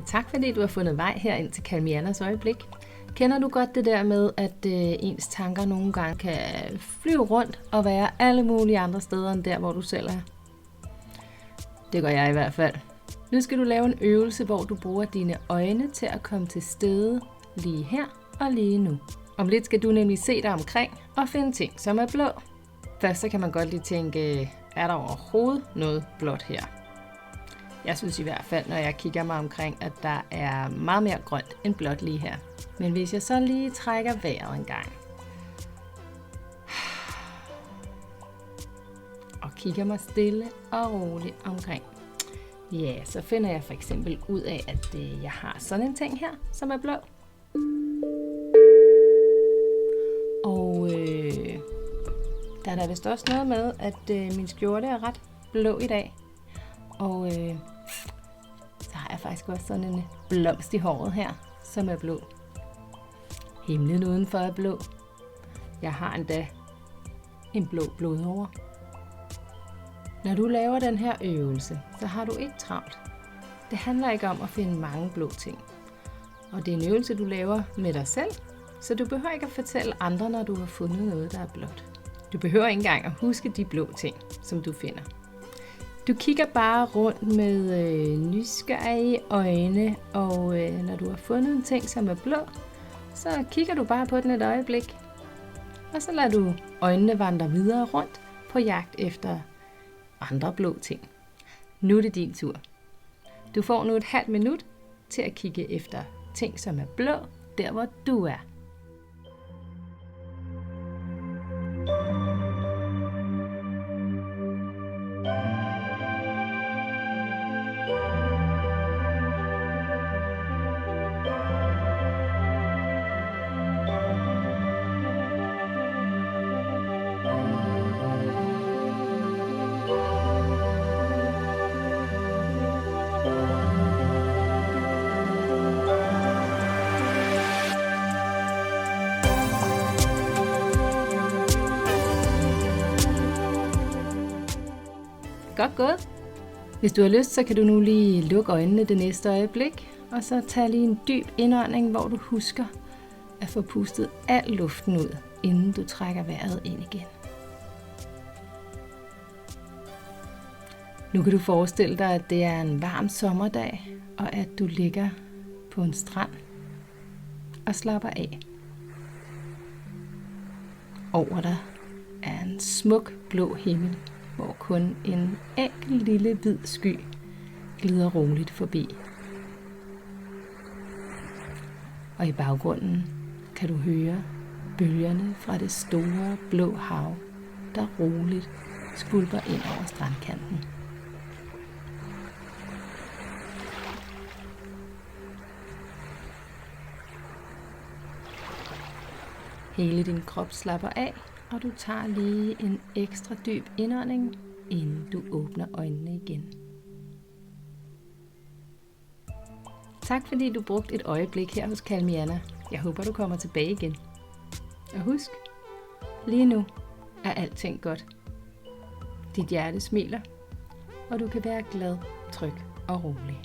tak fordi du har fundet vej herind til Calmianas øjeblik. Kender du godt det der med, at ens tanker nogle gange kan flyve rundt og være alle mulige andre steder end der, hvor du selv er? Det gør jeg i hvert fald. Nu skal du lave en øvelse, hvor du bruger dine øjne til at komme til stede lige her og lige nu. Om lidt skal du nemlig se dig omkring og finde ting, som er blå. Først så kan man godt lige tænke, er der overhovedet noget blåt her? Jeg synes i hvert fald, når jeg kigger mig omkring, at der er meget mere grønt end blåt lige her. Men hvis jeg så lige trækker vejret en gang, og kigger mig stille og roligt omkring, ja, så finder jeg for eksempel ud af, at jeg har sådan en ting her, som er blå. Og der er da vist også noget med, at min skjorte er ret blå i dag. Og så har jeg faktisk også sådan en blomst i håret her, som er blå. Himlen udenfor er blå. Jeg har endda en blå blodåre. Når du laver den her øvelse, så har du ikke travlt. Det handler ikke om at finde mange blå ting. Og det er en øvelse, du laver med dig selv, så du behøver ikke at fortælle andre, når du har fundet noget, der er blåt. Du behøver ikke engang at huske de blå ting, som du finder. Du kigger bare rundt med nysgerrige øjne, og når du har fundet en ting, som er blå, så kigger du bare på den et øjeblik. Og så lader du øjnene vandre videre rundt på jagt efter andre blå ting. Nu er det din tur. Du får nu et halvt minut til at kigge efter ting, som er blå, der hvor du er. Godt gået. Hvis du har lyst, så kan du nu lige lukke øjnene det næste øjeblik, og så tage lige en dyb indånding, hvor du husker at få pustet al luften ud, inden du trækker vejret ind igen. Nu kan du forestille dig, at det er en varm sommerdag, og at du ligger på en strand og slapper af. Over dig er en smuk blå himmel, hvor kun en enkelt lille hvid sky glider roligt forbi. Og i baggrunden kan du høre bølgerne fra det store blå hav, der roligt skvulper ind over strandkanten. Hele din krop slapper af, og du tager lige en ekstra dyb indånding, inden du åbner øjnene igen. Tak fordi du brugte et øjeblik her hos Calmiana. Jeg håber du kommer tilbage igen. Og husk, lige nu er alting godt. Dit hjerte smiler, og du kan være glad, tryg og rolig.